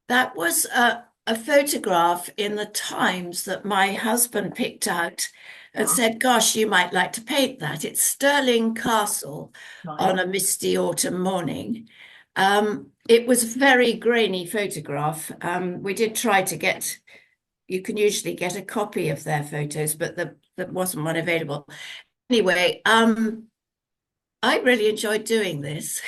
That was a photograph in the Times that my husband picked out and Yeah, said, "Gosh, you might like to paint that." It's Stirling Castle on right. a misty autumn morning. It was a very grainy photograph. We did try to get, you can usually get a copy of their photos, but there wasn't one available. Anyway, I really enjoyed doing this.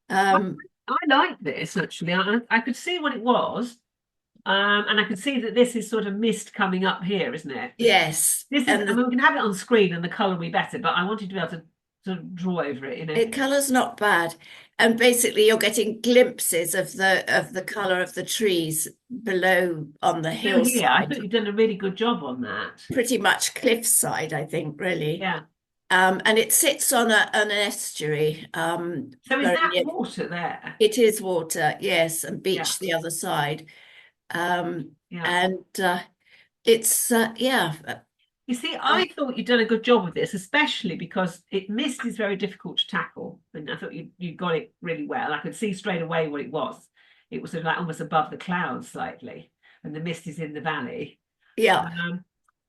I, Um, I like this actually. I could see what it was, and I could see that this is sort of mist coming up here, isn't it? yes, This is. and I the mean, we can have it on screen, and the colour will be better. But I wanted to be able to sort of draw over it, you know. it color's not bad. And basically you're getting glimpses of the color of the trees below on the So here, I hillside. thought you'd done a really good job on that. Pretty much cliffside, I think, really. Yeah. And it sits on an estuary, So is very that near. water there? It is water, yes, and Yeah. beach the other side. Um, Yeah. and it's yeah, You see, uh, I thought you'd done a good job with this, especially because mist is very difficult to tackle. And I thought you got it really well. I could see straight away what it was. It was sort of like almost above the clouds slightly, and the mist is in the valley. yeah. Um,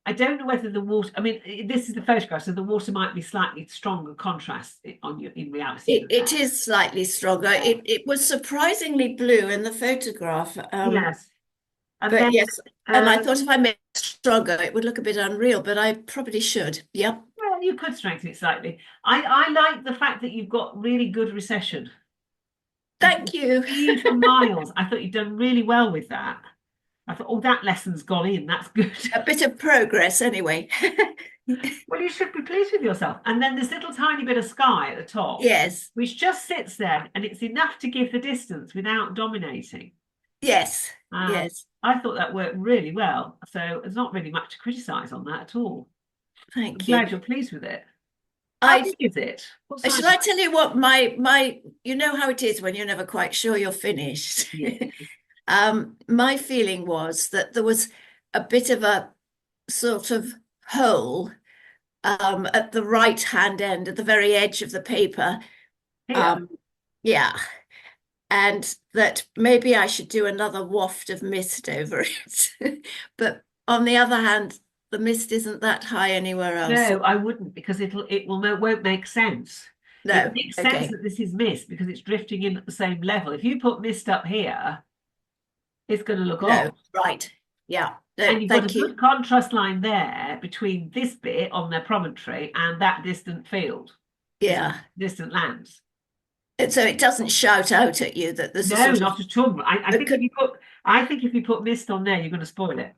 I don't know whether the water. I mean, this is the photograph, so the water might be slightly stronger contrast on you in reality than It that. is slightly stronger. Yeah. It was surprisingly blue in the photograph. Yes, and But then yes, and I um, thought if I made it stronger, it would look a bit unreal, but I probably should. Yep. well, you could strengthen it slightly. I like the fact that you've got really good recession. You can Thank you. see for miles. I thought you'd done really well with that. I thought, oh, that lesson's gone in. That's good. A bit of progress anyway. Well, you should be pleased with yourself. And then this little tiny bit of sky at the top, Yes, which just sits there, and it's enough to give the distance without dominating. yes, Um, yes. I thought that worked really well. So there's not really much to criticize on that at all. I'm Thank you. glad you're pleased with it. How I big is it? What size Should is I it? tell you what my you know how it is when you're never quite sure you're finished. Yeah. My feeling was that there was a bit of a sort of hole at the right hand end, at the very edge of the paper. Here. Um, yeah, and that maybe I should do another waft of mist over it. But on the other hand, the mist isn't that high anywhere else. No, I wouldn't because won't make sense. It No, makes sense okay, that this is mist because it's drifting in at the same level. If you put mist up here, it's going to look no, odd. right. Yeah, no, And you've got a thank good you. contrast line there between this bit on their promontory and that distant field, this Yeah. distant lands. And so it doesn't shout out at you that there's a No, sort of not at all. I a think good, I think if you put mist on there, you're going to spoil it.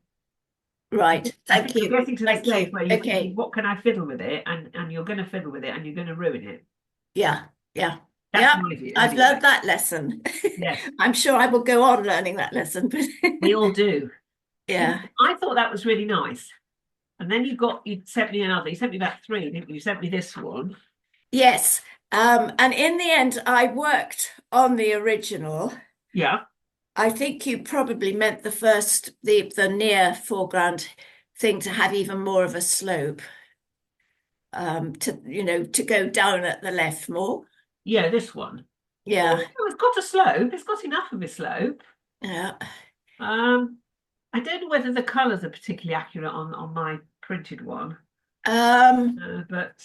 right. I Thank think you're you. getting to the Thank stage you. where you're thinking, Okay. what can I fiddle with it? And you're going to fiddle with it and you're going to ruin it. Yeah. Yeah. That's Yeah. my view, I've anyway. learned that lesson. Yes, I'm sure I will go on learning that lesson, but we all do. yeah. I thought that was really nice. And then you sent me another. You sent me about three, didn't you? You sent me this one. Yes. And in the end, I worked on the original. Yeah. I think you probably meant the near foreground thing to have even more of a slope, to go down at the left more. Yeah, this one. Yeah. Oh, it's got a slope. It's got enough of a slope. Yeah. Um, I don't know whether the colours are particularly accurate on my printed one. Um, But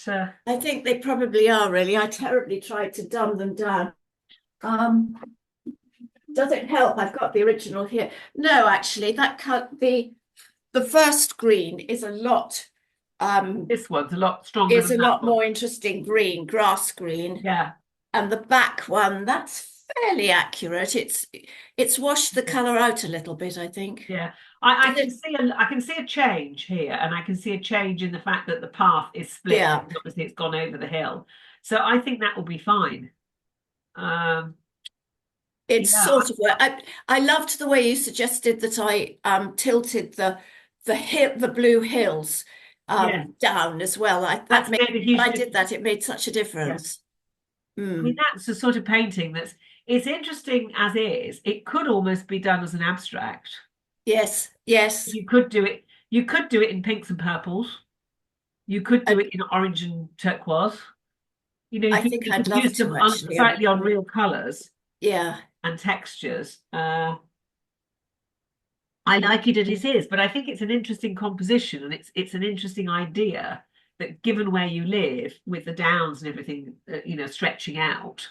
I think they probably are really. I terribly tried to dumb them down. Um, does it help? I've got the original here. No, actually, that cut the first green this one's a lot stronger is than a that lot one. more interesting green, grass green. Yeah. And the back one, that's fairly accurate. It's washed the colour out a little bit, I think. Yeah. Does it? I can see a change here, and I can see a change in the fact that the path is split. Yeah. Obviously, it's gone over the hill. So I think that will be fine. Um, It's yeah, sort of I loved the way you suggested that I tilted the blue hills yeah, down as well. that's made a When huge I did difference. that, it made such a Yeah. difference. I mean, Mm. that's the sort of painting it's interesting as is. It could almost be done as an abstract. Yes, yes. You could do it in pinks and purples. You could do I, it in orange and turquoise. I think You I'd could love use some to actually. slightly unreal colours. Yeah. and textures. I like it as it is, but I think it's an interesting composition, and it's an interesting idea that given where you live, with the downs and everything, stretching out,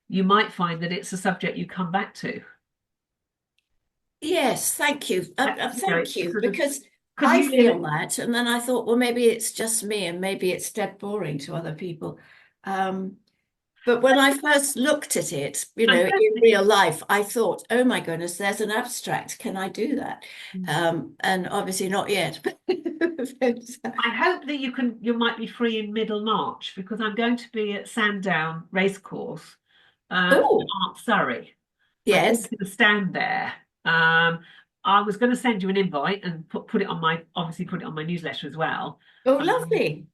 you might find that it's a subject you come back to. Yes, thank you. Thank It's you, sort of because because I you live. feel that, and then I thought, well, maybe it's just me, and maybe it's dead boring to other people. Um, but when I first looked at it, I don't in think. real life, I thought, oh my goodness, there's an abstract. Can I do that? And obviously not yet. I hope that you might be free in middle March because I'm going to be at Sandown Racecourse for Oh, Art Surrey. I'm going yes. to stand there. Um, I was going to send you an invite and put it on my obviously put it on my newsletter as well. Oh, Um, lovely.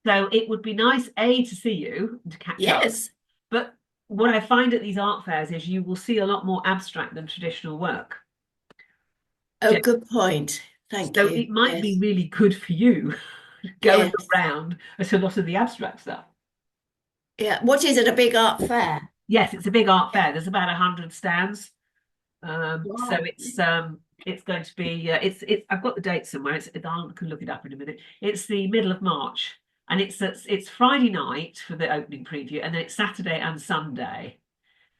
so it would be nice, A, to see you and to catch up. Yes. But what I find at these art fairs is you will see a lot more abstract than traditional work. Oh, good point. Thank So it you. might be Yes. really good for you going Yes. around at a lot of the abstract stuff. Yeah. What is it? A big art fair? Yes, it's a big art fair. There's about 100 stands. So Wow. it's going to be it's I've got the date somewhere. I can look it up in a minute. It's the middle of March, and it's Friday night for the opening preview, and then it's Saturday and Sunday.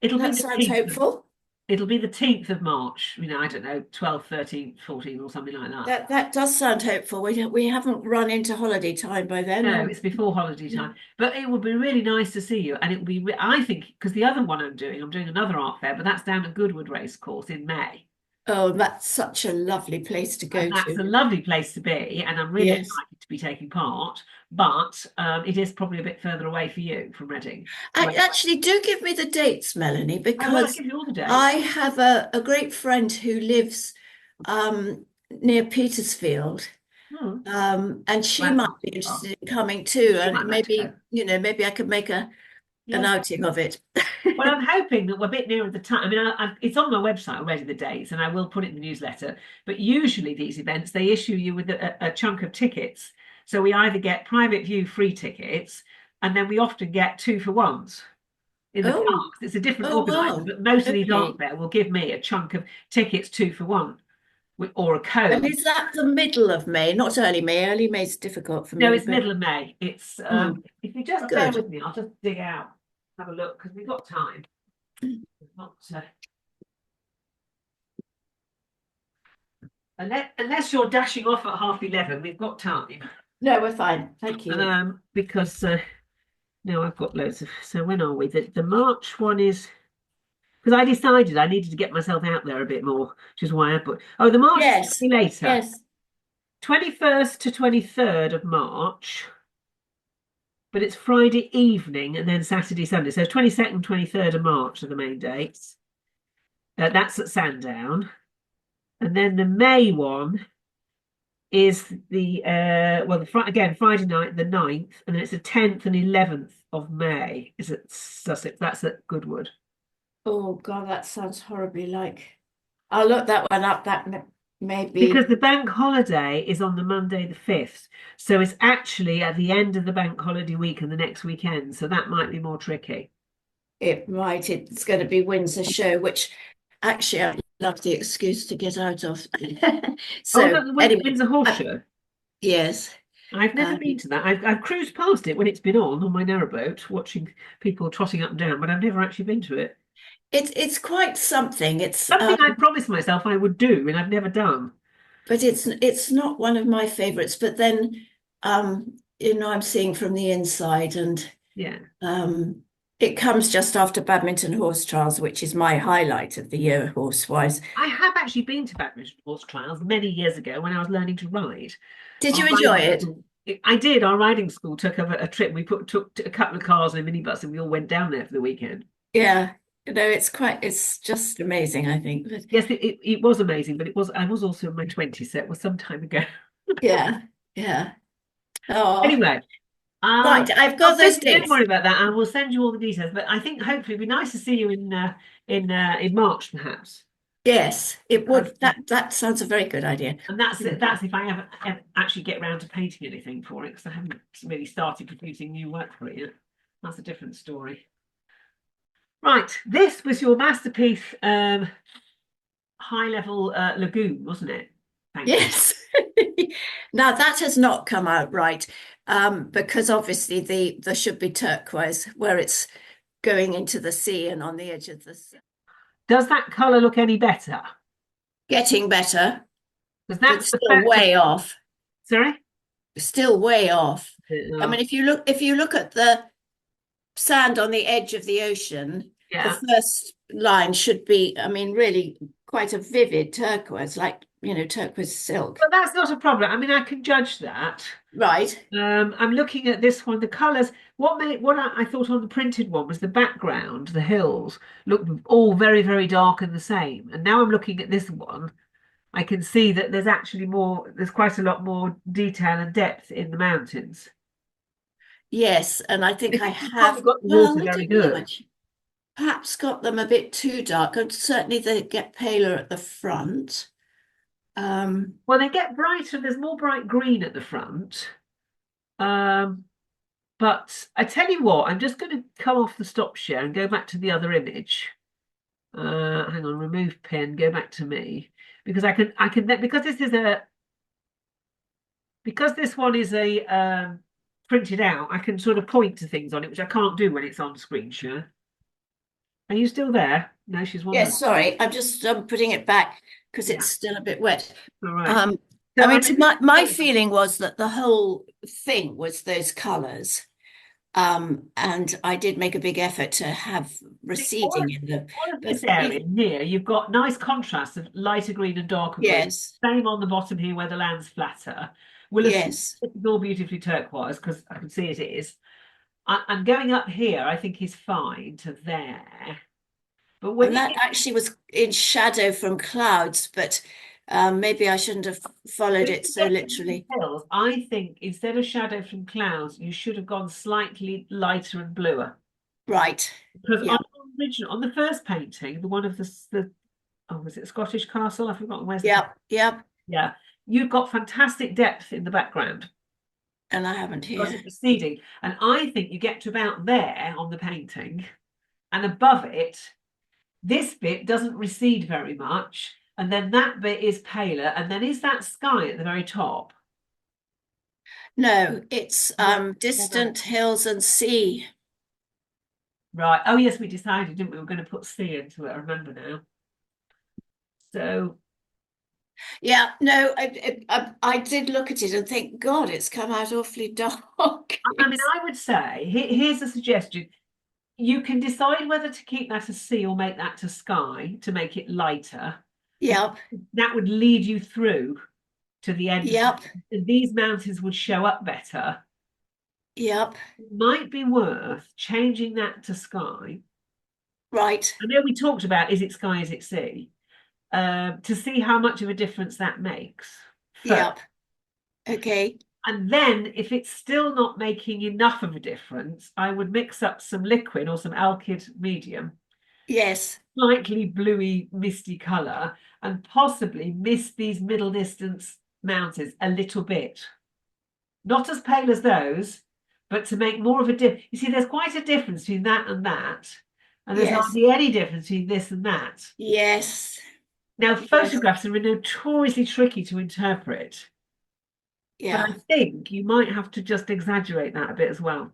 It'll be That the sounds 10th hopeful. it'll be the 10th of March. I don't know, 12, 13, 14, or something like that. That does sound hopeful. We haven't run into holiday time by then, No, and it's before holiday time, but it would be really nice to see you. And it would be, I think, because the other one I'm doing another art fair, but that's down at Goodwood Racecourse in May. oh, that's such a lovely place to And go that's to. a lovely place to be, and I'm really Yes. excited to be taking part. But it is probably a bit further away for you from Reading. Well, Actually, do give me the dates, Melanie, I will because give you all the I dates. have a great friend who lives near Petersfield. Hmm. And she That's might not be too far. interested in coming too. She And might like to go. maybe I could make an Yes. outing of it. Well, I'm hoping that we're a bit nearer the time. I mean, it's on my website already, the dates, and I will put it in the newsletter. But usually these events, they issue you with a chunk of tickets. So we either get private view free tickets, and then we often get two for ones in the Oh, parks. It's a different oh, organizer, wow. but most of these art Okay. fair will give me a chunk of tickets two for one or a And code. is that the middle of May, not early May? Early May is difficult for No, me, it's but middle of May. It's mm, if you just bear good. with me, I'll just dig out, have a look because we've got time. Not unless you're dashing off at 11:30, we've got time. No, we're fine. Thank you. Because now I've got loads of. So when are we? The March one is because I decided I needed to get myself out there a bit more, which is why I put. Oh, the March is Yes, slightly later, yes. 21st to 23rd of March, but it's Friday evening and then Saturday, Sunday. So 22nd, 23rd of March are the main dates. That's at Sandown, and then the May one is again Friday night, the 9th, and then it's the 10th and 11th of May. Is it Sussex? That's at Goodwood. Oh God, that sounds horribly like. I'll look that one up. May Because be. the bank holiday is on the Monday the 5th. So it's actually at the end of the bank holiday week and the next weekend. So that might be more tricky. It might. It's going to be Windsor Show, which actually I'd love the excuse to get out of. Oh, is So that the anyway, Windsor Horse Show? yes, I've never um, been to that. I've cruised past it when it's been on my narrowboat, watching people trotting up and down, but I've never actually been to it. it's quite something. It's Something I promised myself I would do, and I've never done. but it's not one of my favorites. But then, I'm seeing from the inside, and Yeah. um, it comes just after badminton horse trials, which is my highlight of the year horse-wise. I have actually been to badminton horse trials many years ago when I was learning to ride. Did Our you enjoy riding it? school, I did. Our riding school took a trip. We took a couple of cars and a minibus, and we all went down there for the weekend. Yeah, it's just amazing, I think. But Yes, it was amazing, but I was also in my 20s, so it was some time ago. yeah, yeah. Oh, Anyway, right. I've got those don't dates. worry about that. I will send you all the details. But I think hopefully it'd be nice to see you in March, perhaps. Yes, it Because would. That sounds a very good idea. and that's if I ever actually get around to painting anything for it, because I haven't really started producing new work for it yet. That's a different story. Right, this was your masterpiece, high level lagoon, wasn't it? Thank you. Yes. Now that has not come out right, because obviously there should be turquoise where it's going into the sea and on the edge of the sea. Does that colour look any better? Getting better, Because but that's the still photo. way off. Sorry? Still way off. I Oh, mean, if you look at the sand on the edge of the ocean, the yeah. first line should be, I mean, really quite a vivid turquoise, like, turquoise silk. But that's not a problem. I mean, I can judge that. Right. I'm looking at this one. The colours. What I thought on the printed one was the background, the hills, looked all very, very dark and the same. And now I'm looking at this one. I can see that there's actually more. There's quite a lot more detail and depth in the mountains. Yes, and I I think I think you've probably have, got the well, water I very don't know, good. perhaps got them a bit too dark, and certainly they get paler at the front. Um, Well, they get brighter. There's more bright green at the front. Um, but I tell you what, I'm just going to come off the stop share and go back to the other image. Hang on, remove pin, go back to me. Because because this one is a printed out, I can sort of point to things on it, which I can't do when it's on screen share. Are you still there? No, she's wandering. yes, sorry, I'm just putting it back because it's Yeah, still a bit wet. all right. Um, So I I mean, know my feeling was that the whole thing was those colours. And I did make a big effort to have all receding of, in them. all of But this area here, you've got nice contrasts of lighter green and darker green. yes, Same on the bottom here where the land's flatter. We'll assume yes. this is all beautifully turquoise because I can see it is. And going up here, I think is fine to there. But when And you that get actually was in shadow from clouds, but maybe I shouldn't have followed when it you so get to these literally. hills, I think instead of shadow from clouds, you should have gone slightly lighter and bluer. Right. Because on Yeah. the original, on the first painting, the one of the oh, was it Scottish Castle? I've forgotten where's the Yep. Yep. yeah. You've got fantastic depth in the background And I haven't because here. it's receding. And I think you get to about there on the painting, and above it, this bit doesn't recede very much. And then that bit is paler. And then is that sky at the very top? No, it's No. distant hills and sea. Right. Oh, yes, we decided, didn't we? We were going to put C into it. I remember now. So, Yeah, no, I did look at it and think, God, it's come out awfully dark. I mean, I would say here's a suggestion. You can decide whether to keep that as C or make that to sky to make it lighter, because Yep. that would lead you through to the end of Yep. these mountains would show up better. Yep. It might be worth changing that to sky. Right. I know we talked about is it sky, is it sea, to see how much of a difference that makes first. Yep. Okay. And then, if it's still not making enough of a difference, I would mix up some liquid or some alkyd medium, Yes. slightly bluey, misty colour, and possibly mist these middle distance mountains a little bit. Not as pale as those, but to make more of a difference. You see, there's quite a difference between that and that, and there's Yes. hardly any difference between this and that. Yes. Now, Yes. photographs are notoriously tricky to interpret, but I Yeah. think you might have to just exaggerate that a bit as well.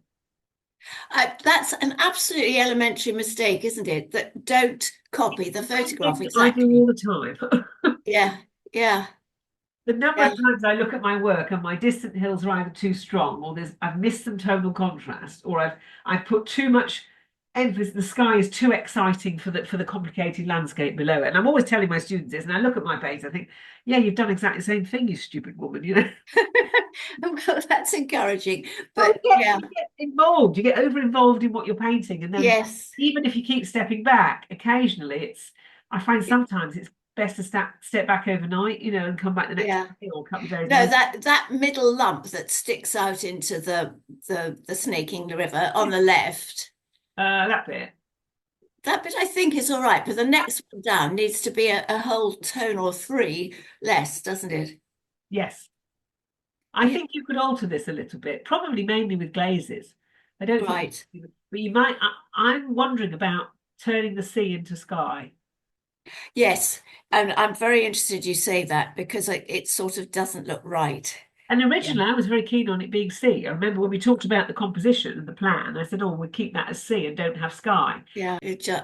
That's an absolutely elementary mistake, isn't it? That don't copy the Same photograph thing I do all exactly. the time. Yeah. Yeah. The number Yeah. of times I look at my work and my distant hills are either too strong, or I've missed some tonal contrast, or I've put too much emphasis. The sky is too exciting for the complicated landscape below it. And I'm always telling my students this, and I look at my page, I think, yeah, you've done exactly the same thing, you stupid woman, you know. Well, that's encouraging. Well, But yeah. you get involved, you get over involved in what you're painting, and then Yes. even if you keep stepping back, occasionally I find sometimes it's best to step back overnight, and come back the next Yeah. day or a couple of days No, later. that middle lump that sticks out into the snaking the river on the left, That bit. that bit I think is all right, but the next one down needs to be a whole tone or three less, doesn't it? Yes. I Yeah. think you could alter this a little bit, probably mainly with glazes. I don't think, Right. but you might. I'm wondering about turning the sea into sky. Yes, and I'm very interested you say that because it sort of doesn't look right. And Yeah. originally, I was very keen on it being sea. I remember when we talked about the composition and the plan, I said, "Oh, we'll keep that as sea and don't have sky." Yeah,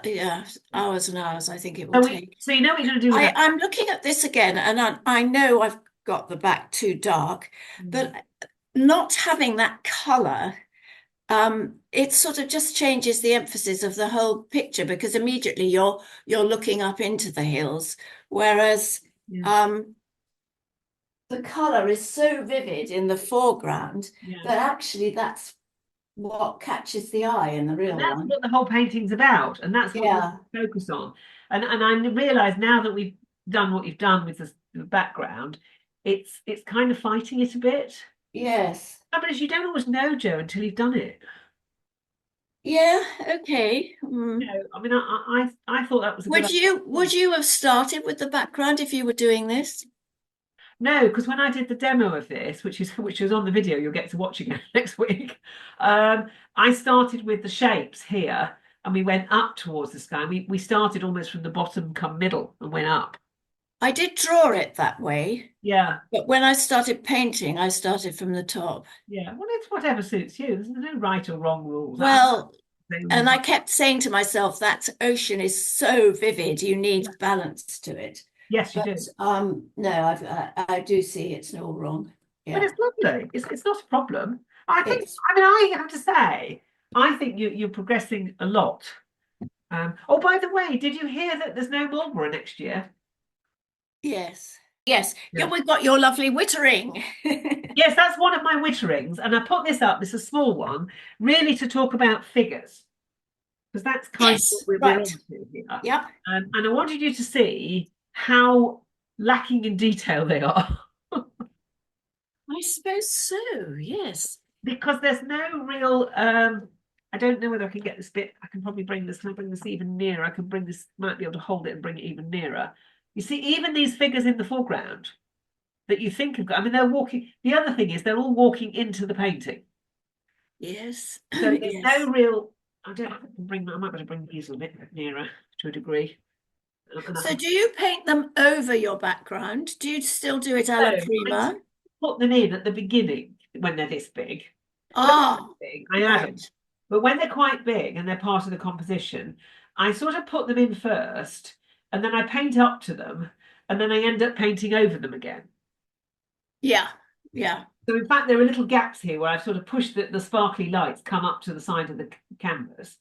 yeah, hours and hours I think it will So take. so you know what you're going to do with that. I'm looking at this again, and I know I've got the back too dark, Mm. but not having that color, it sort of just changes the emphasis of the whole picture because immediately you're looking up into the hills, whereas Yeah, um, the color is so vivid in the foreground yeah. that actually that's what catches the eye in the And real that's one. what the whole painting's about, and that's what you Yeah. focus on. And I realise now that we've done what you've done with the background, it's kind of fighting it a bit. Yes. But you don't always know, Joe, until you've done it. Yeah. Okay. You know, I mean, I thought that was a good Would idea. you have started with the background if you were doing this? No, because when I did the demo of this, which is on the video, you'll get to watch again next week. I started with the shapes here, and we went up towards the sky. We started almost from the bottom, come middle, and went up. I did draw it that way, Yeah, but when I started painting, I started from the top. yeah. Well, it's whatever suits you. There's no right or wrong rules. I'm Well, saying, and I kept saying to myself, that ocean is so vivid, you yeah. need balance to it. Yes, you But do. no, I do see it's all wrong. But Yeah, it's lovely. It's not a problem. I think. it's I mean, I have to say, I think you're progressing a lot. Oh, by the way, did you hear that there's no Marlborough next year? yes, yes. Yeah, Yeah. we've got your lovely Wittering. Yes, that's one of my witterings, and I put this up. This is a small one, really to talk about figures, because that's kind of what Yes, we're right. on to here. Yep. And I wanted you to see how lacking in detail they are, I suppose so. Yes. because there's no real. I don't know whether I can get this bit. I can probably bring this. Can I bring this even nearer? I can bring this. Might be able to hold it and bring it even nearer. You see, even these figures in the foreground that you think have got. I mean, they're walking. The other thing is they're all walking into the painting. Yes. So there's no Yes. real. I don't know if I can bring. I might be able to bring these a bit nearer to a degree. And I So can, do you paint them over your background? Do you still do it a so la I prima? put them in at the beginning when they're this big. When Ah, they're big, I add them. right. But when they're quite big and they're part of the composition, I sort of put them in first, and then I paint up to them, and then I end up painting over them again. Yeah. Yeah. So in fact, there are little gaps here where I've sort of pushed the sparkly lights come up to the side of the canvas.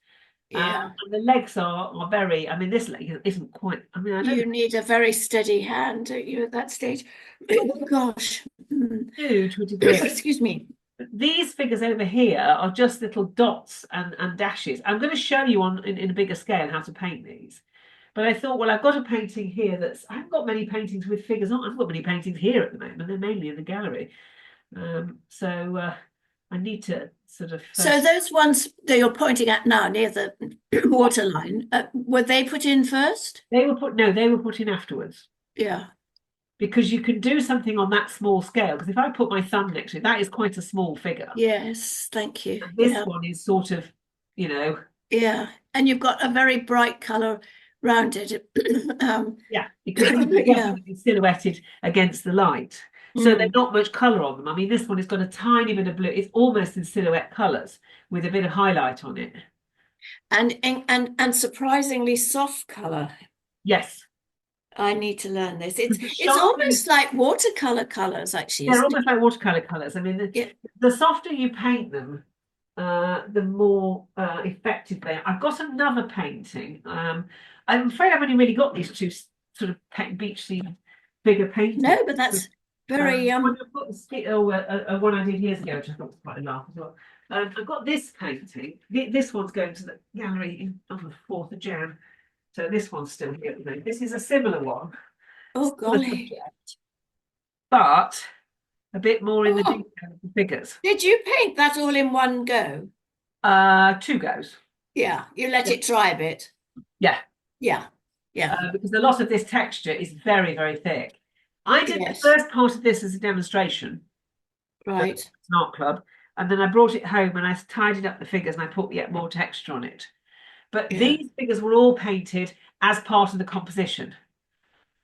Yeah. And the legs are very, I mean, this leg isn't quite, I mean, I don't You need a very steady hand, don't you, at that stage? Gosh. Mm. do to a degree. Excuse me. These figures over here are just little dots and dashes. I'm going to show you in a bigger scale how to paint these. But I thought, well, I've got a painting here I haven't got many paintings with figures on. I haven't got many paintings here at the moment. They're mainly in the gallery. So I need to sort of So those ones that you're pointing at now near the waterline, were they put in first? they were put in afterwards. Yeah. Because you can do something on that small scale. Because if I put my thumb next to it, that is quite a small figure. Yes. Thank you. And this Yeah. one is sort of, you know, Yeah. And you've got a very bright color round it. yeah, because these are Yeah. definitely silhouetted against the light. So there's Mm. not much colour on them. I mean, this one has got a tiny bit of blue. It's almost in silhouette colours with a bit of highlight on it. And surprisingly soft color. Yes, I need to learn this. because the It's sharper almost like watercolor colors, actually, they're isn't almost like watercolour colours. I mean, it? the softer you paint them, the more effective they are. I've got another painting. I'm afraid I've only really got these two sort of beach scene bigger paintings. No, but that's very When I've got one I did years ago, which I thought was quite a laugh as well. I've got this painting. This one's going to the gallery on the 4th of Jan. So this one's still here at the moment. This is a similar one, oh similar golly. subject, but a bit more in the Oh, detail of the figures. did you paint that all in one go? Two goes. Yeah, you let Yeah. it dry a bit. Yeah, Yeah, yeah, because a lot of this texture is very, very thick. I did the yes, first part of this as a demonstration at right. an art club, and then I brought it home and I tidied up the figures and I put yet more texture on it. But Yeah. these figures were all painted as part of the composition.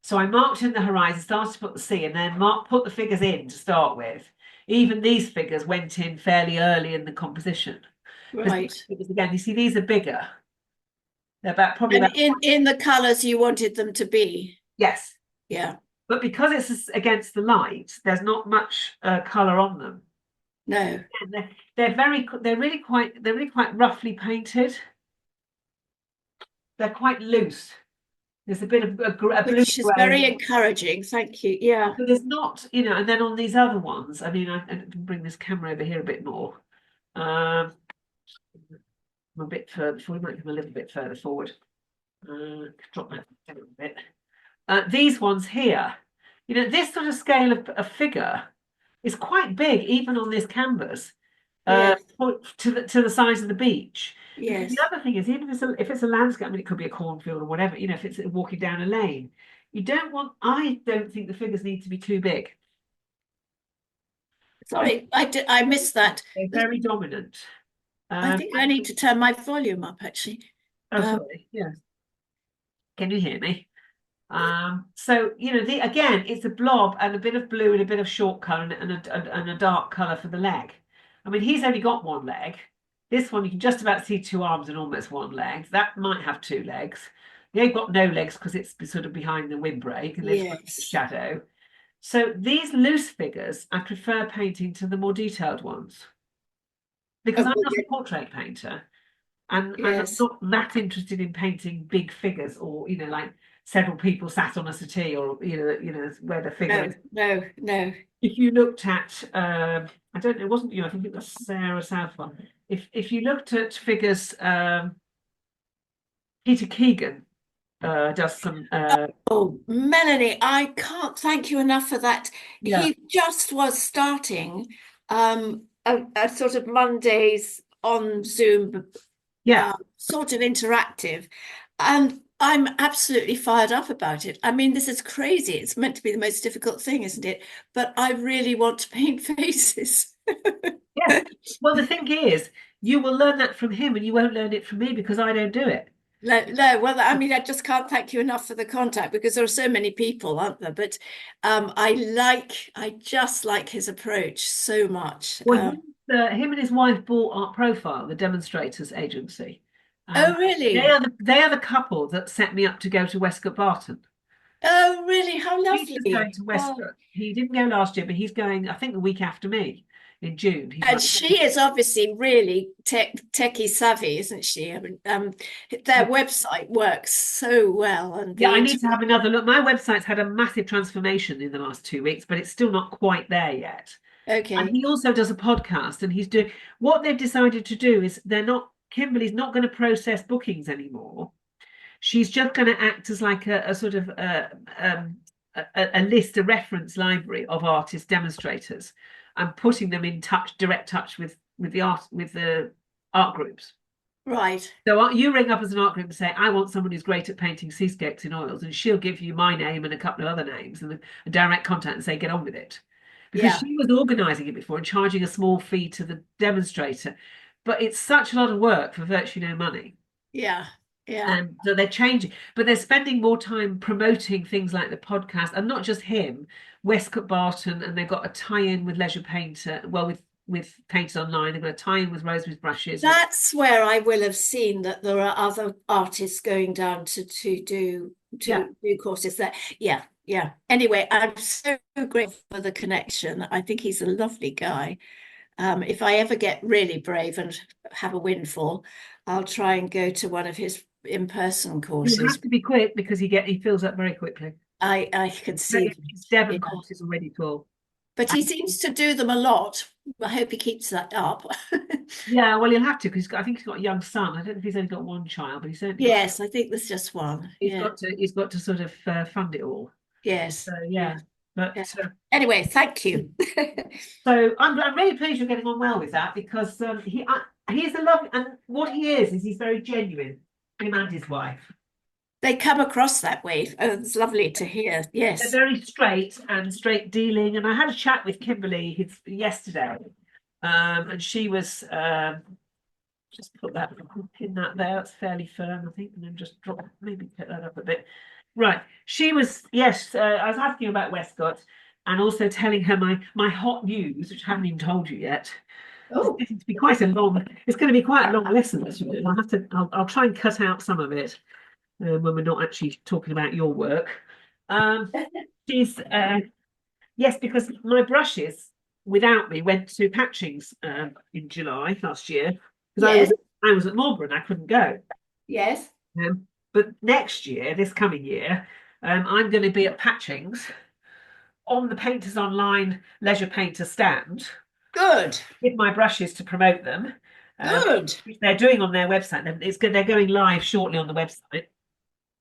So I marked in the horizon, started to put the sea, and then put the figures in to start with. Even these figures went in fairly early in the composition. Because these Right. figures, again, you see, these are bigger. They're probably And about, in the colours you wanted them to be. yes. Yeah. But because it's against the light, there's not much colour on them. No. And they're really quite roughly painted. They're quite loose. There's a bit of a blue Which is grey. very encouraging. Thank you. Yeah. So there's not, and then on these other ones, I mean, I can bring this camera over here a bit more. I'm a bit further forward, might come a little bit further forward. Drop that down a bit. These ones here, this sort of scale of figure is quite big, even on this canvas, Yes. to the size of the beach. Because the Yes. other thing is, even if it's a landscape, I mean, it could be a cornfield or whatever, if it's walking down a lane, I don't think the figures need to be too big. Sorry, I missed that. They're very dominant. I think I need to turn my volume up actually. Oh, sorry. Yes. Can you hear me? So again, it's a blob and a bit of blue and a bit of short colour and a dark colour for the leg. I mean, he's only got one leg. This one you can just about see two arms and almost one leg. That might have two legs. They've got no legs because it's sort of behind the windbreak and there's Yes. shadow. So these loose figures, I prefer painting to the more detailed ones because Oh, I'm not a brilliant. portrait painter. And I'm Yes. not that interested in painting big figures or, like several people sat on a settee or, where the figure No, is. no, no. If you looked at, I don't know, it wasn't you, I think it was Sarah Southwell. If you looked at figures, Peter Keegan does some, Oh, Melanie, I can't thank you enough for that. yeah, He just was starting a sort of Mondays on Zoom yeah. sort of interactive. And I'm absolutely fired up about it. I mean, this is crazy. It's meant to be the most difficult thing, isn't it? But I really want to paint faces. Yes. Well, the thing is, you will learn that from him and you won't learn it from me because I don't do it. No, no, well, I mean, I just can't thank you enough for the contact because there are so many people, aren't there? But I just like his approach so much. Well, him and his wife bought Art Profile, the demonstrators agency, and Oh, really? they are the couple that set me up to go to Westcott Barton. Oh, really? How Peter's going lovely. to Oh, Westcott. He didn't go last year, but he's going, I think, the week after me in June. He's and like, she is obviously really techie savvy, isn't she? I mean, their website works so well, and yeah, the I need to have another look. My website's had a massive transformation in the last 2 weeks, but it's still not quite there yet. And okay, he also does a podcast, and he's doing what they've decided to do is Kimberly's not going to process bookings anymore. She's just going to act as like a sort of a list, a reference library of artist demonstrators, and putting them in direct touch with the art groups. right, So you ring up as an art group and say, I want someone who's great at painting seascapes in oils, and she'll give you my name and a couple of other names and a direct contact and say, get on with it. Because yeah, she was organising it before and charging a small fee to the demonstrator. But it's such a lot of work for virtually no money. yeah, yeah. And so they're changing, but they're spending more time promoting things like the podcast, and not just him, Westcott Barton, and they've got a tie-in with Leisure Painter, well, with Painters Online, they've got a tie-in with Rosemary's Brushes. That's where I will have seen that there are other artists going down to Yeah, do courses there. Yeah, yeah. Anyway, I'm so grateful for the connection. I think he's a lovely guy. If I ever get really brave and have a windfall, I'll try and go to one of his in-person you courses. have to be quick because he fills up very quickly. I can see that. His Yeah. Devon course is already full. But he seems to do them a lot. I hope he keeps that up. Yeah, well, he'll have to because I think he's got a young son. I don't know if he's only got one child, but he's certainly got. Yes, I think there's just one. Yeah. He's got to sort of fund it all. Yes. So Yeah. yeah, but. Yeah. Anyway, thank you. So I'm really pleased you're getting on well with that because he's a lovely, and what he is he's very genuine. Him and his wife. They come across that way. Oh, it's lovely to hear. They're Yes. very straight dealing. And I had a chat with Kimberly yesterday, and just put that, pin that there. It's fairly firm, I think, and then just drop, maybe pick that up a bit. Right. She was, yes, I was asking you about Westcott and also telling her my hot news, which I haven't even told you yet. Oh, It's to be quite a long, it's going to be quite a long lesson. This one. I'll try and cut out some of it when we're not actually talking about your work. Um, she's, yes, because my brushes without me went to Patchings in July last year because yes, I was at Marlborough and I couldn't go. yes. But next year, this coming year, I'm going to be at Patchings on the Painters Online Leisure Painter stand Good, with my brushes to promote them, good. which they're doing on their website. They're going live shortly on the website.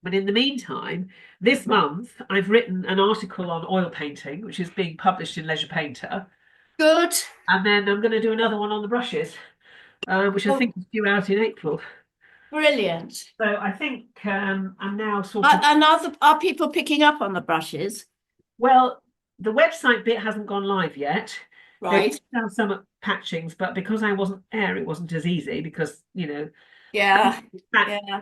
But in the meantime, this month I've written an article on oil painting, which is being published in Leisure Painter, Good. and then I'm going to do another one on the brushes, which I Oh, think is due out in April. brilliant. So I think I'm now sort of And are people picking up on the brushes? well, the website bit hasn't gone live yet. They Right. did have some at Patchings, but because I wasn't there, it wasn't as easy because, Yeah, in fact, yeah.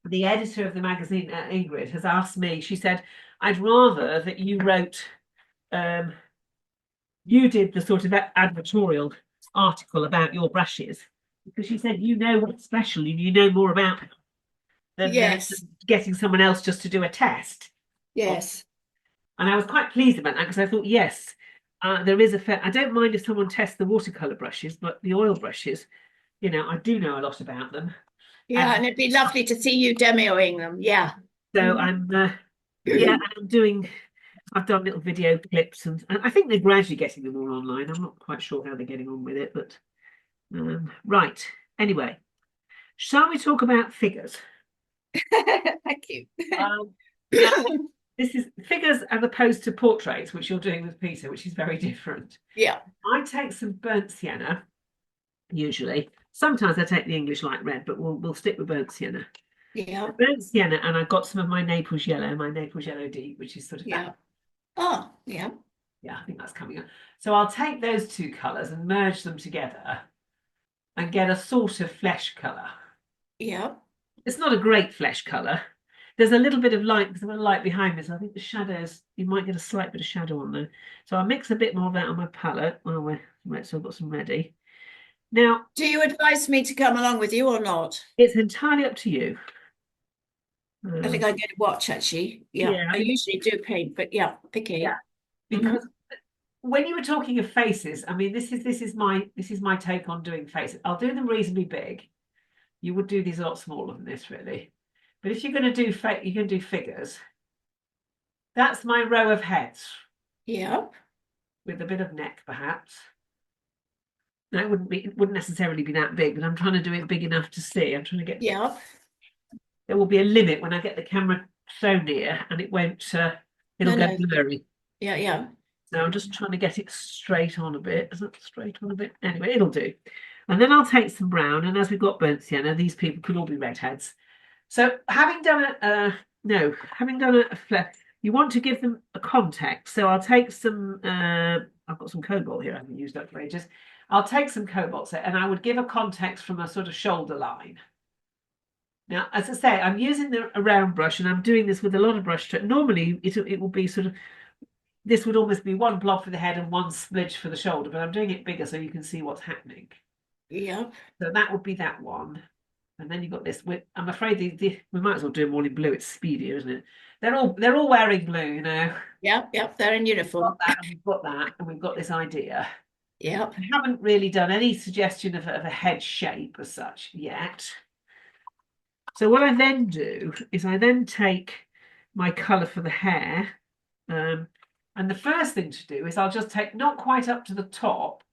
the editor of the magazine, Ingrid, has asked me, she said, I'd rather that you wrote, you did the sort of advertorial article about your brushes because she said, you know what's special and you know more about them than Yes, getting someone else just to do a test. yes. And I was quite pleased about that because I thought, yes, there is a fair. I don't mind if someone tests the watercolor brushes, but the oil brushes, I do know a lot about them. Yeah, And and it'd be lovely to see you demoing them. Yeah. so Mhm. yeah, I'm doing. I've done little video clips, and I think they're gradually getting them all online. I'm not quite sure how they're getting on with it, but right. Anyway, shall we talk about figures? Thank you. Now, this is figures as opposed to portraits, which you're doing with Peter, which is very different. Yeah, I take some burnt sienna, usually. Sometimes I take the English light red, but we'll stick with burnt sienna. yeah, Burnt sienna, and I've got some of my Naples yellow deep, which is sort of that. yeah. Oh, yeah, Yeah, I think that's coming up. So I'll take those two colours and merge them together and get a sort of flesh colour. yeah, It's not a great flesh colour. There's a little bit of light because there's a light behind me, so I think the shadows, you might get a slight bit of shadow on there. So I'll mix a bit more of that on my palette. Well, right, so I've got some ready. Now, Do you advise me to come along with you or not? it's entirely up to you. I think Um, I'm going to watch actually. Yeah, yeah, I usually do paint, but yeah, yeah, okay. Mhm. because when you were talking of faces, I mean, this is my take on doing faces. I'll do them reasonably big. You would do these a lot smaller than this, really. But if you're going to do you're going to do figures. That's my row of heads Yeah, with a bit of neck, perhaps. Now, it wouldn't necessarily be that big, but I'm trying to do it big enough to see. I'm trying to get. yeah. There will be a limit when I get the camera so near, and it won't. It'll No, go no. blurry. Yeah, yeah. So I'm just trying to get it straight on a bit. Is that straight on a bit? Anyway, it'll do. And then I'll take some brown, and as we've got burnt sienna, these people could all be redheads. So having done having done a flesh, you want to give them a context. So I'll take some. I've got some cobalt here. I haven't used up for ages. I'll take some cobalt and I would give a context from a sort of shoulder line. Now, as I say, I'm using a round brush, and I'm doing this with a lot of brush stroke. Normally, it will be sort of. This would almost be one blob for the head and one smidge for the shoulder, but I'm doing it bigger so you can see what's happening. Yeah. So that would be that one. And then you've got this. I'm afraid we might as well do them all in blue. It's speedier, isn't it? They're all wearing blue, Yeah, yeah, they're in We've got uniform. that, and we've got that, and we've got this idea. Yeah, I haven't really done any suggestion of a head shape as such yet. So what I then do is I then take my colour for the hair, and the first thing to do is I'll just take not quite up to the top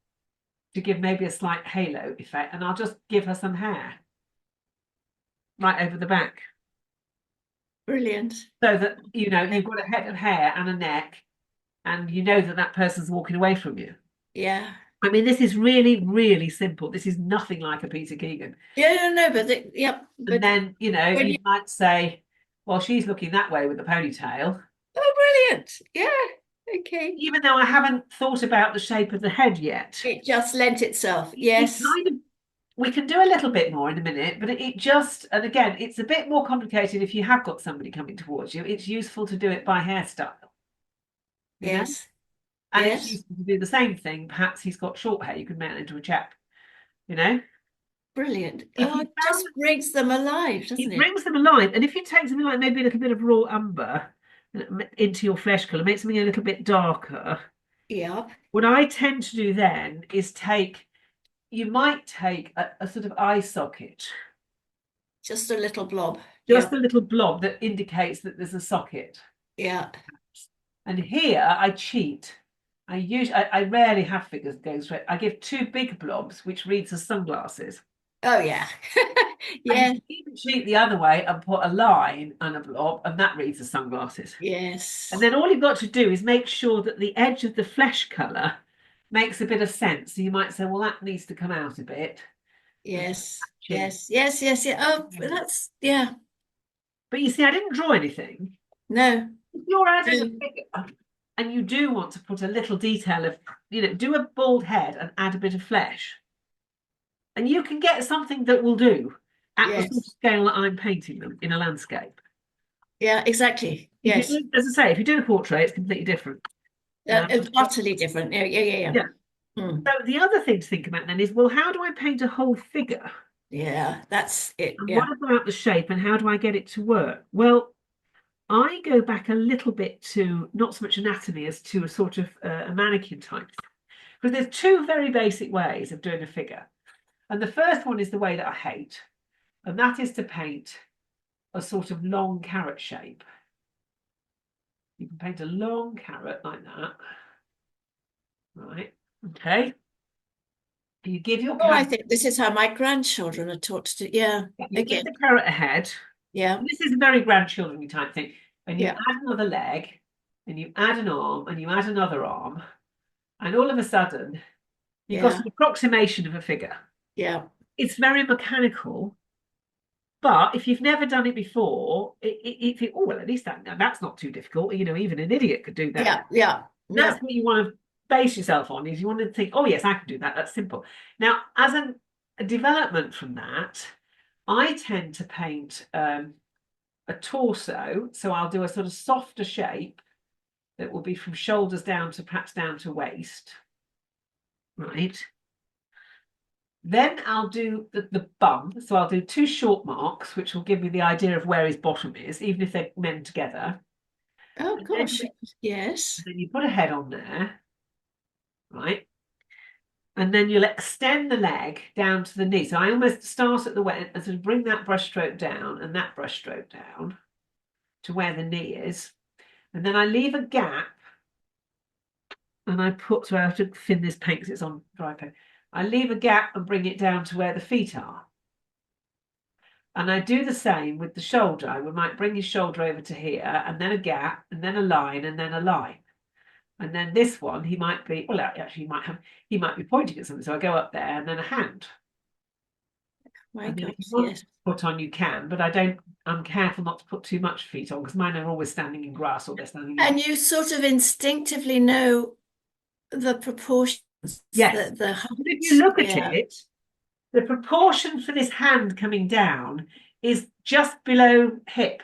to give maybe a slight halo effect, and I'll just give her some hair right over the back. brilliant. So that, they've got a head of hair and a neck, and you know that that person's walking away from you. Yeah. I mean, this is really, really simple. This is nothing like a Peter Keegan. Yeah, no, no, but yeah, And but then, when you you, might say, well, she's looking that way with the ponytail. oh, brilliant. Yeah, okay. Even though I haven't thought about the shape of the head yet. It just lent itself. You Yes. kind of, we can do a little bit more in a minute, but it just, and again, it's a bit more complicated if you have got somebody coming towards you. It's useful to do it by hairstyle, you know? Yes. And it's Yes. useful to do the same thing. Perhaps he's got short hair, you can make it into a chap, you know? Brilliant. If Oh, you it found just brings them alive, doesn't it it? brings them alive, and if you take something like maybe a little bit of raw umber into your flesh colour, make something a little bit darker. Yep. What I tend to do then is you might take a sort of eye socket, Just a little blob. just a Yep. little blob that indicates that there's a socket. Yeah. And here I cheat. I rarely have figures go straight. I give two big blobs, which reads as sunglasses. Oh, yeah. And you Yeah. can even cheat the other way and put a line and a blob, and that reads as sunglasses. And Yes. then all you've got to do is make sure that the edge of the flesh colour makes a bit of sense. So you might say, well, that needs to come out a bit. Yes. Yes. Yes. Yes. Yeah. Oh, that's, yeah. But you see, I didn't draw anything. No. If you're adding a No. figure and you do want to put a little detail of, do a bald head and add a bit of flesh, and you can get something that will do at the sort of Yes. scale that I'm painting them in a landscape. Yeah, exactly. If you Yes. do, as I say, if you do a portrait, it's completely different. It's utterly different. Yeah. Yeah. Yeah. Yeah. Yeah. Hmm. So the other thing to think about then is, well, how do I paint a whole figure? Yeah. That's it. And Yeah. what about the shape and how do I get it to work? Well, I go back a little bit to not so much anatomy as to a sort of a mannequin type. Because there's two very basic ways of doing a figure. And the first one is the way that I hate, and that is to paint a sort of long carrot shape. You can paint a long carrot like that. Right. Okay. You give your Oh, I carrot, think this is how my grandchildren are taught to do. Yeah. you give Again. the carrot a head. Yeah. And this is a very grandchildren type thing. And you Yeah. add another leg, and you add an arm, and you add another arm, and all of a sudden, you've got Yeah. an approximation of a figure. Yeah. It's very mechanical, but if you've never done it before, oh well, at least that's not too difficult. Even an idiot could do that. Yeah. Yeah. That's Yeah. what you want to base yourself on. Is you want to think, oh yes, I can do that. That's simple. Now, as a development from that, I tend to paint a torso, so I'll do a sort of softer shape that will be from shoulders down to perhaps down to waist, right? Then I'll do the bum. So I'll do two short marks, which will give me the idea of where his bottom is, even if they're men together. Oh And gosh. Yes. then you put a head on there, right? And then you'll extend the leg down to the knee. So I almost start at the wet and sort of bring that brush stroke down and that brush stroke down to where the knee is. And then I leave a gap and so I have to thin this paint because it's on dry paint. I leave a gap and bring it down to where the feet are. And I do the same with the shoulder. I might bring his shoulder over to here, and then a gap, and then a line, and then a line. And then this one, he might be, well, actually, he might be pointing at something. So I go up there, and then a hand. My And then if you gosh. want Yes. to put on, you can, but I'm careful not to put too much feet on because mine are always standing in grass or they're standing in. And you sort of instinctively know the proportions, Yes. the But if you height. look at Yeah. it, the proportion for this hand coming down is just below hip.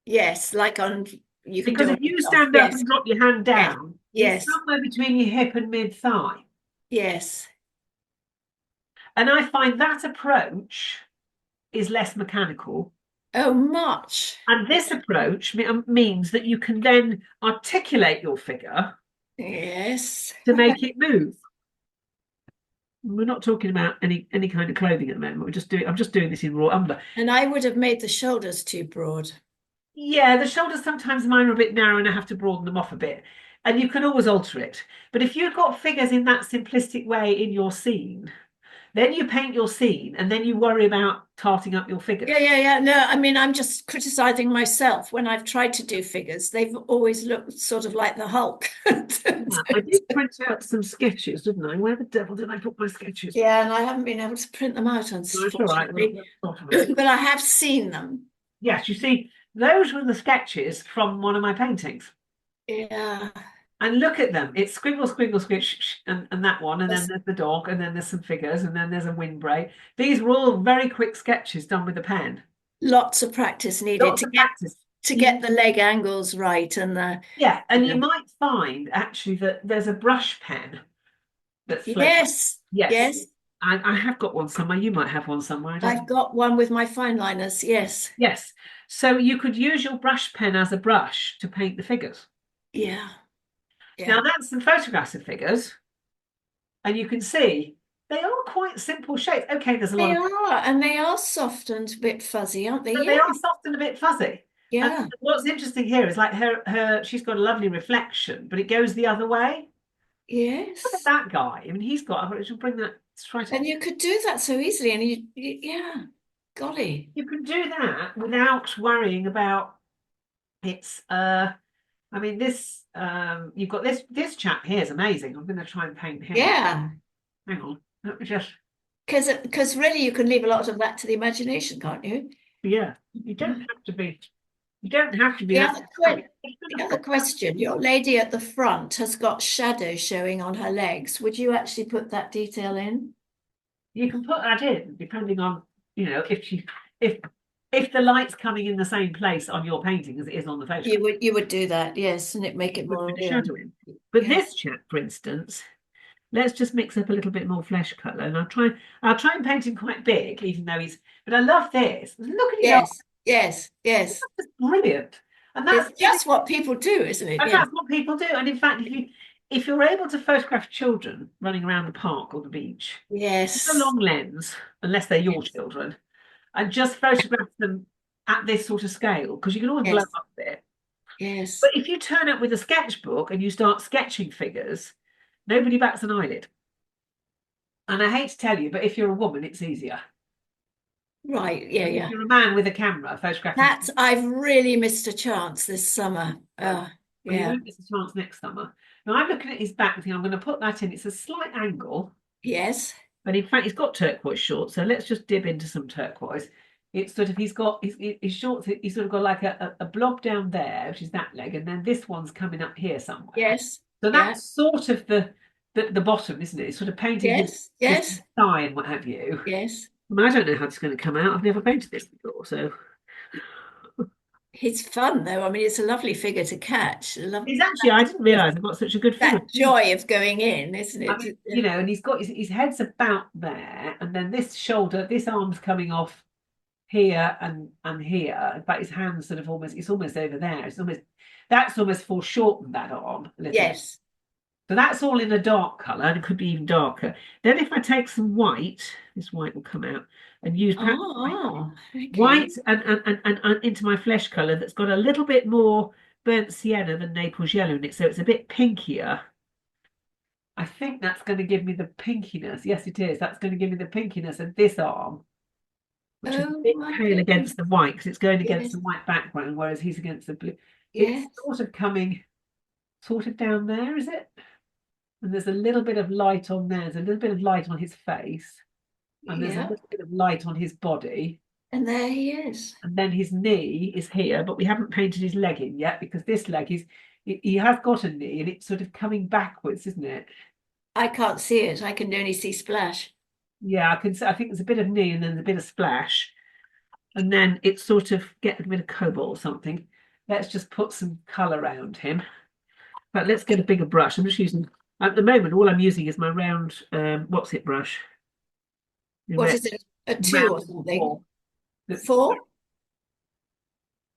Yes. Like on, you can Because do if on you yourself. stand up Yes. and drop your hand Yes. down, it's Yes. somewhere between your hip and mid thigh. Yes. And I find that approach is less mechanical. Oh, much. And this approach means that you can then articulate your figure Yes. to make it move. We're not talking about any kind of clothing at the moment. I'm just doing this in raw umber. And I would have made the shoulders too broad. Yeah, the shoulders sometimes mine are a bit narrow and I have to broaden them off a bit. And you can always alter it. But if you've got figures in that simplistic way in your scene, then you paint your scene and then you worry about tarting up your figures. Yeah, yeah, yeah. No, I mean, I'm just criticizing myself. When I've tried to do figures, they've always looked sort of like the Hulk. Yeah, I did print out some sketches, didn't I? Where the devil did I put my sketches? Yeah, and I haven't been able to print them out, No, it's all right. unfortunately. But I have seen them. Yes, you see, those were the sketches from one of my paintings. Yeah. and look at them. It's scribble, scribble, scribble, and that one, and then Yes. there's the dog, and then there's some figures, and then there's a windbreak. These were all very quick sketches done with a pen. Lots of practice needed Lots of practice. to get the leg angles right and the Yeah, and you yeah. might find actually that there's a brush pen that's floating. Yes, Yes, yes. I have got one somewhere. You might have one somewhere. I don't I've know. got one with my fine liners. Yes. Yes, so you could use your brush pen as a brush to paint the figures. Yeah. Now Yeah. that's some photographs of figures, and you can see they are quite simple shapes. Okay, there's a lot They of, are, and they are soft and a bit fuzzy, aren't they? but Yeah. they are soft and a bit fuzzy. And Yeah. what's interesting here is like she's got a lovely reflection, but it goes the other way. Look at Yes. that guy. I mean, he's got. I should bring that. Let's try to. And you could do that so easily, and yeah, golly. You can do that without worrying about it's. I mean, this. You've got this chap here is amazing. I'm going to try and paint him. Yeah. Hang on. Let me just. Because really you can leave a lot of that to the imagination, can't you? Yeah. You don't have to be. You don't have to be The that. other the other question, your lady at the front has got shadow showing on her legs. Would you actually put that detail in? You can put that in depending on if if the light's coming in the same place on your painting as it is on the photograph. You would do that, yes, and it make it Put a more bit of real. shadow in. But Yeah. this chap, for instance, let's just mix up a little bit more flesh colour, and I'll try and paint him quite big, even though he's. But I love this. Look at his eyes. Yes, yes, yes. That's brilliant. And It's just what people do, isn't it? Yeah. that's what people do. And in fact, if you're able to photograph children running around the park or the beach, with a Yes. long lens, unless they're your Yes. children, and just photograph them at this sort of scale, because you can always blow Yes. up a bit. Yes. But if you turn up with a sketchbook and you start sketching figures, nobody bats an eyelid. And I hate to tell you, but if you're a woman, it's easier. Right. Yeah, If yeah. you're a man with a camera photographing, That's I've really missed a chance this summer. well, you Yeah. won't miss a chance next summer. Now I'm looking at his back thing. I'm going to put that in. It's a slight angle, Yes. but in fact, he's got turquoise shorts. So let's just dip into some turquoise. It's sort of he's got his shorts. He's sort of got like a blob down there, which is that leg, and then this one's coming up here somewhere. Yes. So Yeah. that's sort of the bottom, isn't it? It's sort of painting Yes. his Yes. thigh and what have you. Yes. I mean, I don't know how it's going to come out. I've never painted this before, so He's fun though. I mean, it's a lovely figure to catch. I love he's actually. I didn't realise I've got such a good figure. that joy of going in, isn't I mean, it? and he's got his head's about there, and then this shoulder, this arm's coming off here and here, but his hand's sort of it's almost over there. That's almost foreshortened that arm a little bit. Yes. So that's all in a dark colour, and it could be even darker. Then if I take some white, this white will come out, and use perhaps Oh, okay. white and into my flesh colour that's got a little bit more burnt sienna than Naples yellow in it, so it's a bit pinkier. I think that's going to give me the pinkiness. Yes, it is. That's going to give me the pinkiness of this arm, which is a Oh bit my pale goodness. against the white because it's going against Yes. the white background, whereas he's against the blue. It's Yes. sort of coming sort of down there, is it? And there's a little bit of light on there. There's a little bit of light on his face, and there's a Yeah. little bit of light on his body. And there he is. And then his knee is here, but we haven't painted his leg in yet because this leg is he has got a knee and it's sort of coming backwards, isn't it? I can't see it. I can only see splash. Yeah, I can. I think there's a bit of knee and then there's a bit of splash, and then it's sort of get a bit of cobalt or something. Let's just put some colour around him. But let's get a bigger brush. I'm just using at the moment. All I'm using is my round. What's it brush? What is it? A two or Round something? four. Four?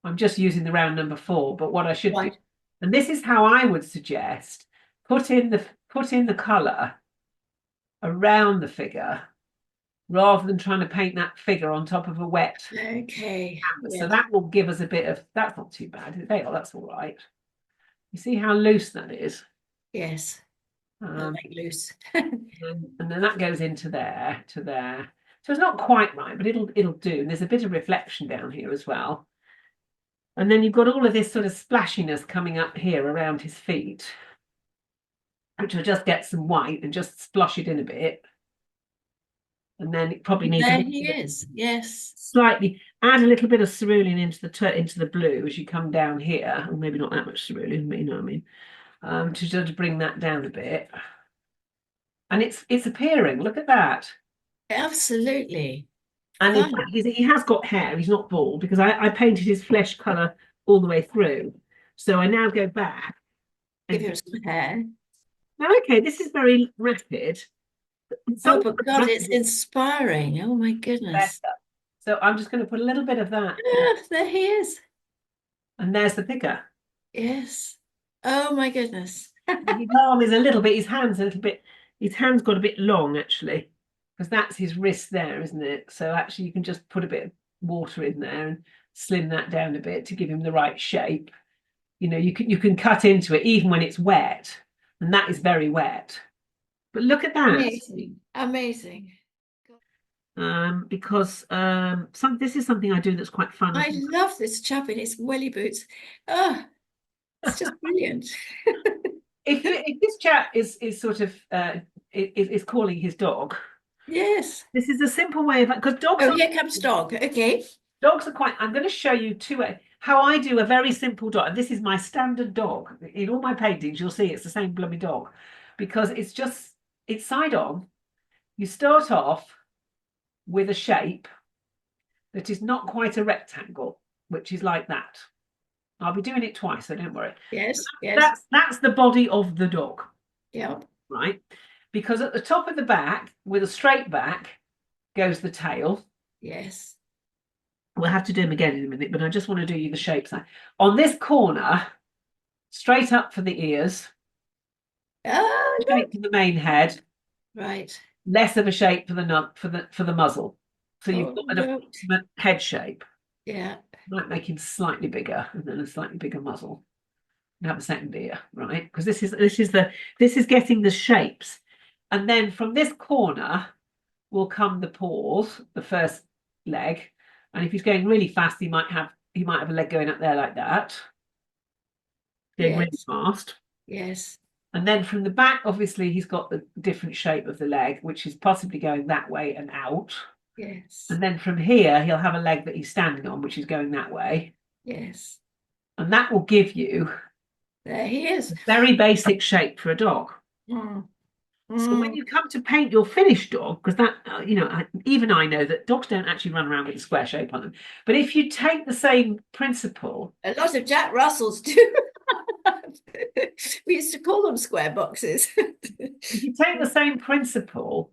I'm just using the round number 4. But what I should do, Right. and this is how I would suggest, put in the colour around the figure rather than trying to paint that figure on top of a wet Okay. canvas. Yeah. So that will give us a bit of, that's not too bad. Oh, that's all right. You see how loose that is? Yes. I Um, like loose. and then that goes into there, to there. So it's not quite right, but it'll do. And there's a bit of reflection down here as well. And then you've got all of this sort of splashiness coming up here around his feet, which will just get some white and just splosh it in a bit. And then it probably needs There he is. Yes. slightly add a little bit of cerulean into the blue as you come down here, or maybe not that much cerulean, but you know what I mean. to sort of bring that down a bit. And it's appearing. Look at that. Absolutely. And in Fun. fact, he has got hair. He's not bald because I painted his flesh colour all the way through. So I now go back Give and him some hair. now, okay, this is very rapid. Oh, Sometimes but God, it's rapid is inspiring. Oh my better. goodness. So I'm just going to put a little bit of that, Ah, there he is. and there's the figure. Yes. Oh my goodness. His arm is a little bit, his hand's a little bit, his hand's got a bit long actually, because that's his wrist there, isn't it? So actually, you can just put a bit of water in there and slim that down a bit to give him the right shape. You know, you can cut into it even when it's wet, and that is very wet. But look at that. Amazing. Amazing. Because this is something I do that's quite fun. I love this chap in his welly boots. Oh, it's just brilliant. If this chap is sort of is calling his dog, Yes. this is a simple way of because Oh, here comes dog. Okay. dogs are quite. I'm going to show you how I do a very simple dog, and this is my standard dog in all my paintings. You'll see it's the same bloody dog because it's side on. You start off with a shape that is not quite a rectangle, which is like that. I'll be doing it twice, so don't worry. Yes. Yes. That's the body of the dog, Yeah. right? Because at the top of the back, with a straight back, goes the tail. Yes. We'll have to do them again in a minute, but I just want to do you the shapes. On this corner, straight up for the ears, Oh, straight to the main head, right. less of a shape for the nut for the muzzle. So you've Oh, got an no. approximate head shape. Yeah. Might make him slightly bigger and then a slightly bigger muzzle. And have a second ear, right? Because this is getting the shapes. And then from this corner will come the paws, the first leg. And if he's going really fast, he might have a leg going up there like that, going really Yes. fast. Yes. And then from the back, obviously, he's got the different shape of the leg, which is possibly going that way and out. Yes. And then from here, he'll have a leg that he's standing on, which is going that way. Yes. And that will give you There he is. a very basic shape for a dog. Mm. So when Mm. you come to paint your finished dog, because that, even I know that dogs don't actually run around with a square shape on them. But if you take the same principle, A lot of Jack Russells do. We used to call them square boxes. if you take the same principle,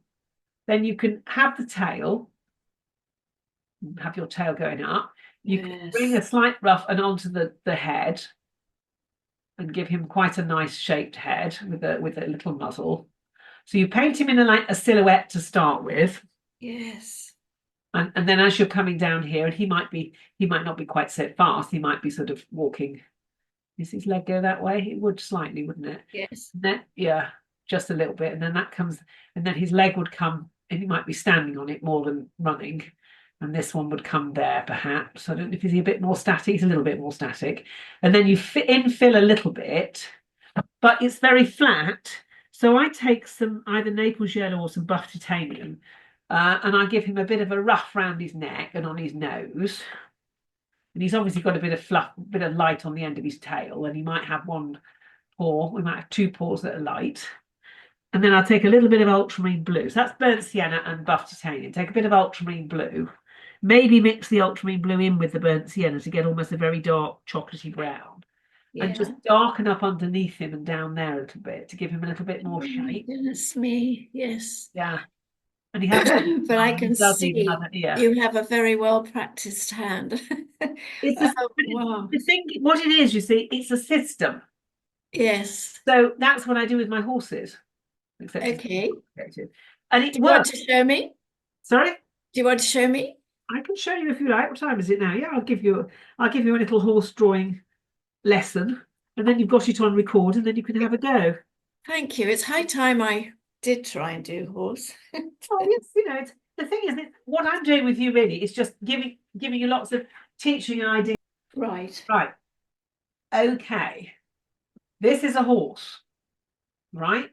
then you can have the tail, have your tail going up. You can bring a slight ruff and onto the head and give him quite a nice shaped head with a little muzzle. So you paint him in a silhouette to start with. Yes. And then as you're coming down here, and he might not be quite so fast, he might be sort of walking. Does his leg go that way? It would slightly, wouldn't it? Yes. Then, yeah, just a little bit. And then that comes, and then his leg would come, and he might be standing on it more than running. And this one would come there, perhaps. I don't know if he's a bit more static. He's a little bit more static. And then you infill a little bit, but it's very flat. So I take some either Naples yellow or some buff titanium, and I give him a bit of a rough round his neck and on his nose. And he's obviously got a bit of fluff, a bit of light on the end of his tail, and he might have one paw. We might have two paws that are light. And then I'll take a little bit of ultramarine blue. So that's burnt sienna and buff titanium. Take a bit of ultramarine blue. Maybe mix the ultramarine blue in with the burnt sienna to get almost a very dark chocolatey brown. Yeah. And just darken up underneath him and down there a little bit to give him a little bit more Oh, shape. goodness me. Yes. Yeah. And he has But I can does even see have an ear. you have a very well practiced hand. It's Oh, wow. the thing, what it is, you see, it's a system. Yes. So that's what I do with my horses. Except it's Okay. complicated. And it Do you want works. to show me? Sorry? Do you want to show me? I can show you if you like. What time is it now? Yeah, I'll give you a little horse drawing lesson, and then you've got it on record, and then you can have a go. Thank you. It's high time I did try and do horse. Oh yes, it's, the thing is that what I'm doing with you really is just giving you lots of teaching and ideas. Right. Right. Okay. This is a horse, right?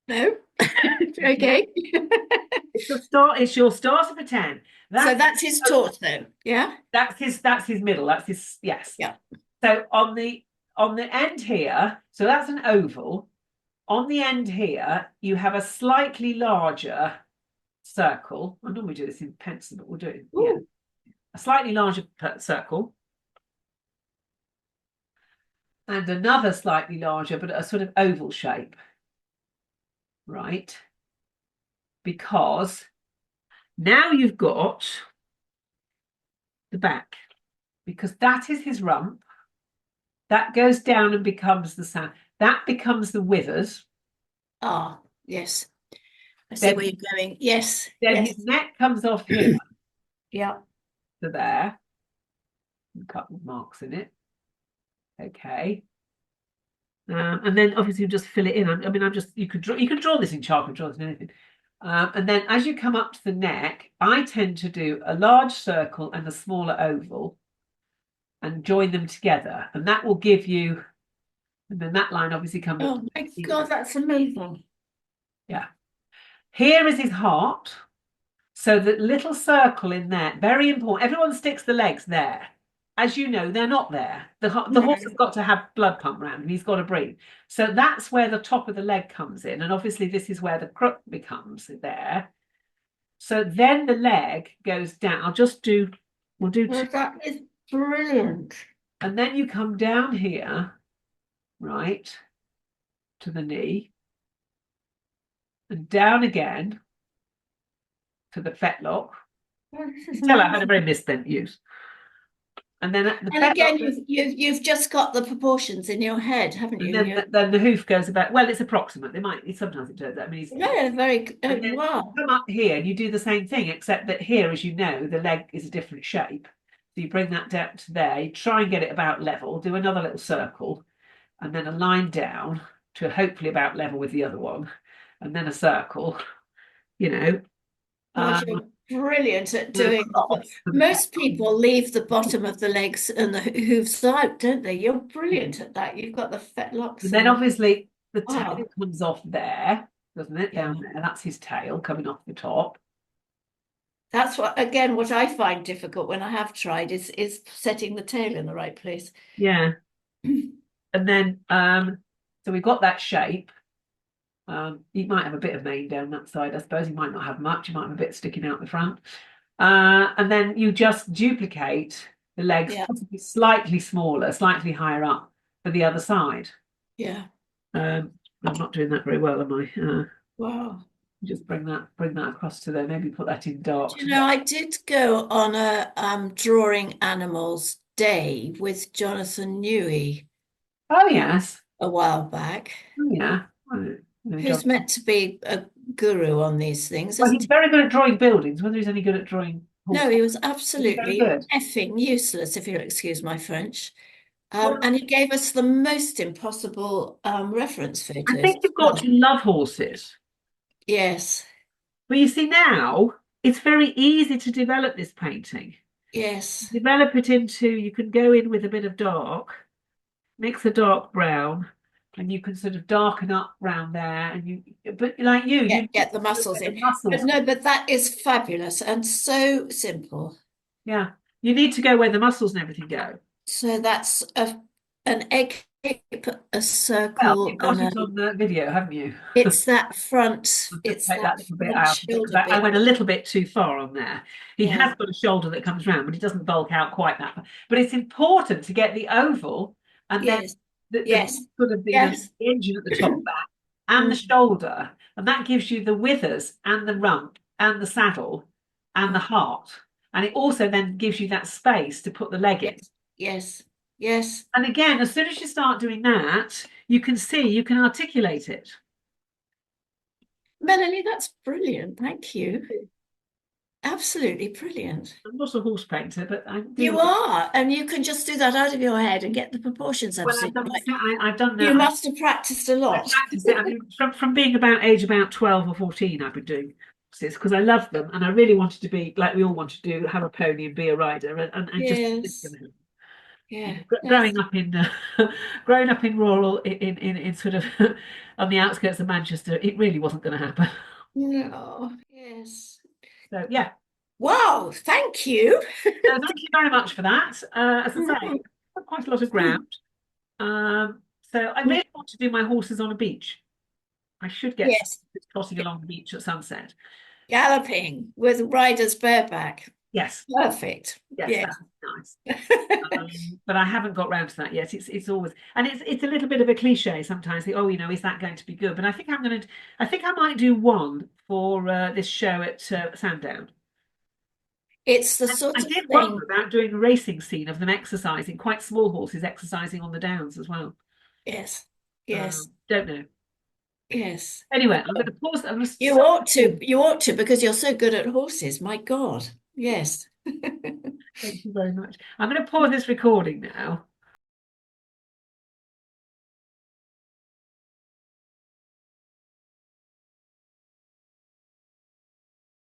No? Okay. It's your starter for 10. So that's his torso, yeah? That's his middle. That's his yes. Yeah. So on the on the end here, so that's an oval. On the end here, you have a slightly larger circle. I normally do this in pencil, but we'll do it. Yeah, Ooh. a slightly larger circle. And another slightly larger, but a sort of oval shape. Right? Because now you've got the back, because that is his rump. That goes down and becomes the sand. That becomes the withers. Ah, yes. I see Then, where you're going. Yes, then yes. his neck comes off here Yeah. to there. A couple of marks in it. Okay. And then obviously you just fill it in. I mean, I'm just you can draw this in chalk, and draw this in anything. And then as you come up to the neck, I tend to do a large circle and a smaller oval and join them together. And that will give you, and then that line obviously comes up. Oh my God, that's amazing. Yeah. Here is his heart. So the little circle in there, very important. Everyone sticks the legs there. As you know, they're not there. The No. horse has got to have blood pump round and he's got to breathe. So that's where the top of the leg comes in. And obviously this is where the crook becomes there. So then the leg goes down. We'll do Well, two. that is brilliant. And then you come down here, right, to the knee. And down again to the fetlock. Oh, this is You tell I had a amazing. very misspent use. And then the And again, fetlock. you've just got the proportions in your head, haven't And you? then the hoof goes about, well, it's approximate. Sometimes it turns out. I mean, Yeah, very and then wow. come up here and you do the same thing, except that here, as you know, the leg is a different shape. So you bring that down to there, you try and get it about level, do another little circle, and then a line down to hopefully about level with the other one, and then a circle, you know. God, Um, you're brilliant at doing that. Most people leave the bottom of the legs and the hooves out, don't they? You're brilliant at that. You've got the fetlocks and then and the obviously the tail wow. comes off there, doesn't it? Yeah. Down there. That's his tail coming off the top. That's what I find difficult when I have tried is setting the tail in the right place. Yeah. And then so we've got that shape. You might have a bit of mane down that side, I suppose. You might not have much. You might have a bit sticking out the front. And then you just duplicate the legs, Yeah, possibly slightly smaller, slightly higher up for the other side. yeah. I'm not doing that very well, am I? Wow. Just bring that across to there. Maybe put that in dark. Do you know, I did go on a drawing animals day with Jonathan Newey Oh yes. a while back, Oh yeah. who's meant to be a guru on these things, Well, isn't he's he? very good at drawing buildings. Whether he's any good at drawing No, horse, he was is he very absolutely good? effing useless, if you'll excuse my French. Well, And he gave us the most impossible reference I photos think as you've got well. to love horses. Yes, But you see now, it's very easy to develop this painting. yes. Develop it into, you can go in with a bit of dark, mix a dark brown, and you can sort of darken up round there. But like you Get the need to muscles get the in. But muscles. no, but that is fabulous and so simple. Yeah, you need to go where the muscles and everything go. So that's an egg shape, a Well, circle, you've got and it on the video, haven't you? I'll just it's take that that little bit front out because shoulder I bit. went a little bit too far on there. He Yeah. has got a shoulder that comes round, but he doesn't bulk out quite that far. But it's important to get the oval and then Yes. the Yes. sort of Yes. the engine at the top back and the Mm. shoulder, and that gives you the withers and the rump and the saddle and the heart. And it also then gives you that space to put the leg in. Yes. Yes. Yes. And again, as soon as you start doing that, you can see, you can articulate it. Melanie, that's brilliant. Thank you. Absolutely brilliant. I'm not a horse painter, but I You do. are, and you can just do that out of your head and get the proportions Well, I've absolutely done right. I've done You that. must have practiced a I lot. practiced it. I mean, from being about 12 or 14, I've been doing this because I love them and I really wanted to be like we all want to do, have a pony and be a rider and just Yes. Yeah. That's growing up in growing up in rural in sort of on the outskirts of Manchester, it really wasn't going to happen. no. Yes. So yeah. Wow. Thank you. So thank you very much for that. As I say, quite a lot of ground. So I really want to do my horses on a beach. I should get some Yes, trotting along the beach at sunset. galloping with riders bareback. Yes, Perfect. yes, Yes. that's nice. But I haven't got round to that yet. It's always, and it's a little bit of a cliche sometimes. Oh, is that going to be good? But I think I think I might do one for this show at Sandown. It's the And sort I of did wonder thing. about doing a racing scene of them exercising, quite small horses exercising on the downs as well. Yes. Yes. Don't know. Yes. Anyway, I'm going to pause. I'm going to You stop. ought to. You ought to because you're so good at horses. My God. Yes. Thank you very much. I'm going to pause this recording now.